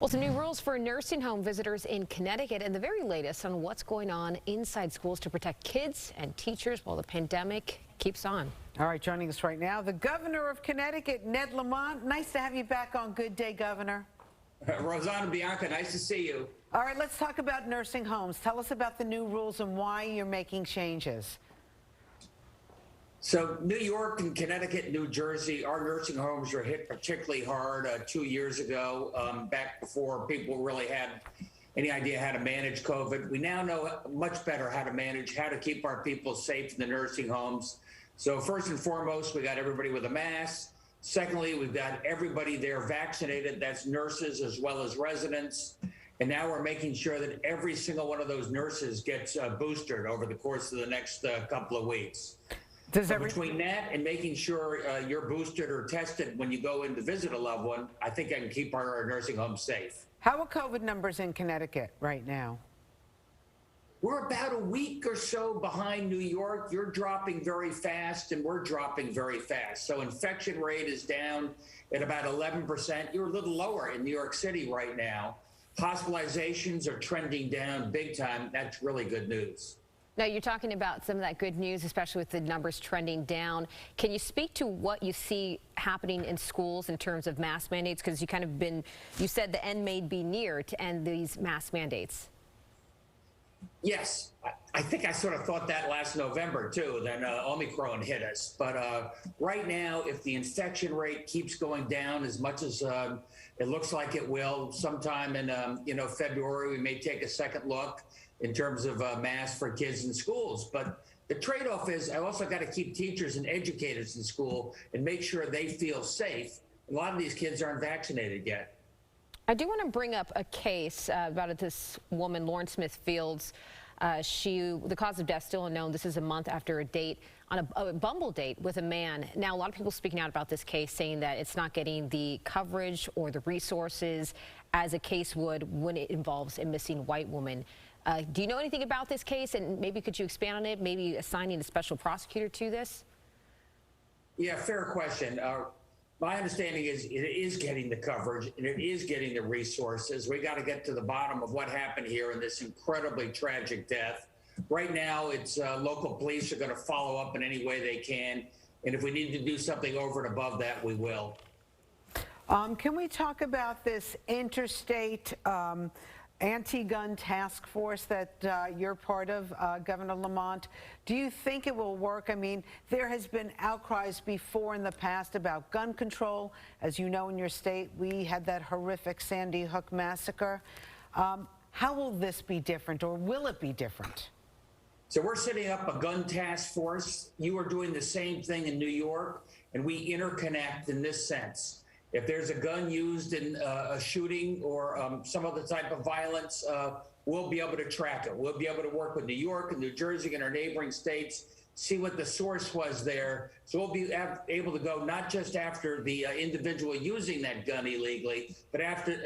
Well, some new rules for nursing home visitors in Connecticut and the very latest on what's going on inside schools to protect kids and teachers while the pandemic keeps on. All right, joining us right now, the governor of Connecticut, Ned Lamont. Nice to have you back on Good Day, Governor. Rosanna, Bianca, nice to see you. All right, let's talk about nursing homes. Tell us about the new rules and why you're making changes. So New York and Connecticut, New Jersey, our nursing homes were hit particularly hard 2 years ago, back before people really had any idea how to manage COVID. We now know much better how to keep our people safe in the nursing homes. So first and foremost, we got everybody with a mask. Secondly, we've got everybody there vaccinated. That's nurses as well as residents. And now we're making sure that every single one of those nurses gets boosted over the course of the next couple of weeks. Between that and making sure you're boosted or tested when you go in to visit a loved one, I think I can keep our nursing homes safe. How are COVID numbers in Connecticut right now? We're about a week or so behind New York. You're dropping very fast and we're dropping very fast. So infection rate is down at about 11%. You're a little lower in New York City right now. Hospitalizations are trending down big time. That's really good news. Now, you're talking about some of that good news, especially with the numbers trending down. Can you speak to what you see happening in schools in terms of mask mandates? Because you said the end may be near to end these mask mandates. Yes, I think I sort of thought that last November, too. Then Omicron hit us. But right now, if the infection rate keeps going down as much as it looks like it will, sometime in February, we may take a second look in terms of masks for kids in schools. But the trade-off is I also got to keep teachers and educators in school and make sure they feel safe. A lot of these kids aren't vaccinated yet. I do want to bring up a case about this woman, Lauren Smith Fields. The cause of death still unknown. This is a month after a date on a Bumble date with a man. Now, a lot of people speaking out about this case, saying that it's not getting the coverage or the resources as a case would when it involves a missing white woman. Do you know anything about this case? And maybe could you expand on it, maybe assigning a special prosecutor to this? Yeah, fair question. My understanding is it is getting the coverage and it is getting the resources. We got to get to the bottom of what happened here in this incredibly tragic death. Right now, it's local police are going to follow up in any way they can. And if we need to do something over and above that, we will. Can we talk about this Interstate anti-gun task force that you're part of, Governor Lamont? Do you think it will work? I mean, there has been outcries before in the past about gun control. As you know, in your state, we had that horrific Sandy Hook massacre. How will this be different, or will it be different? So we're setting up a gun task force. You are doing the same thing in New York, and we interconnect in this sense. If there's a gun used in a shooting or some other type of violence, we'll be able to track it. We'll be able to work with New York and New Jersey and our neighboring states, see what the source was there. So we'll be able to go not just after the individual using that gun illegally, but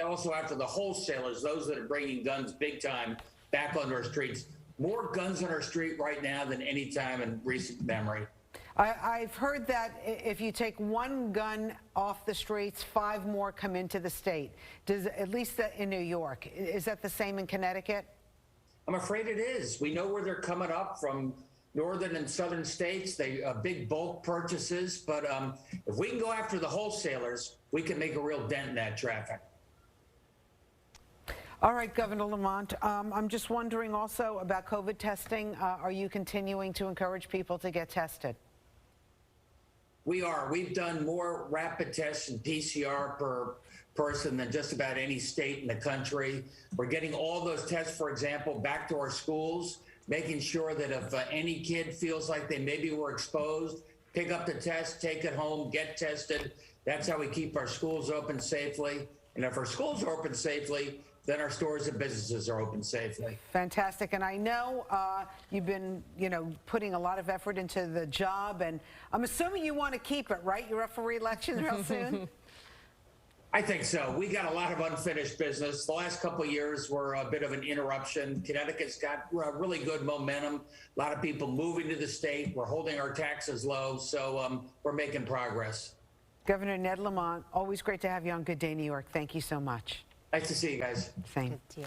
also after the wholesalers, those that are bringing guns big time back onto our streets. More guns on our street right now than any time in recent memory. I've heard that if you take one gun off the streets, 5 more come into the state. At least in New York. Is that the same in Connecticut? I'm afraid it is. We know where they're coming up from northern and southern states. They big bulk purchases. But if we can go after the wholesalers, we can make a real dent in that traffic. All right, Governor Lamont, I'm just wondering also about COVID testing. Are you continuing to encourage people to get tested? We are. We've done more rapid tests and PCR per person than just about any state in the country. We're getting all those tests, for example, back to our schools, making sure that if any kid feels like they maybe were exposed, pick up the test, take it home, get tested. That's how we keep our schools open safely. And if our schools are open safely, then our stores and businesses are open safely. Fantastic. And I know you've been, putting a lot of effort into the job, and I'm assuming you want to keep it, right? You're up for re-election real soon? I think so. We got a lot of unfinished business. The last couple of years were a bit of an interruption. Connecticut's got really good momentum. A lot of people moving to the state. We're holding our taxes low, so we're making progress. Governor Ned Lamont, always great to have you on Good Day New York. Thank you so much. Nice to see you guys. Same. Yeah.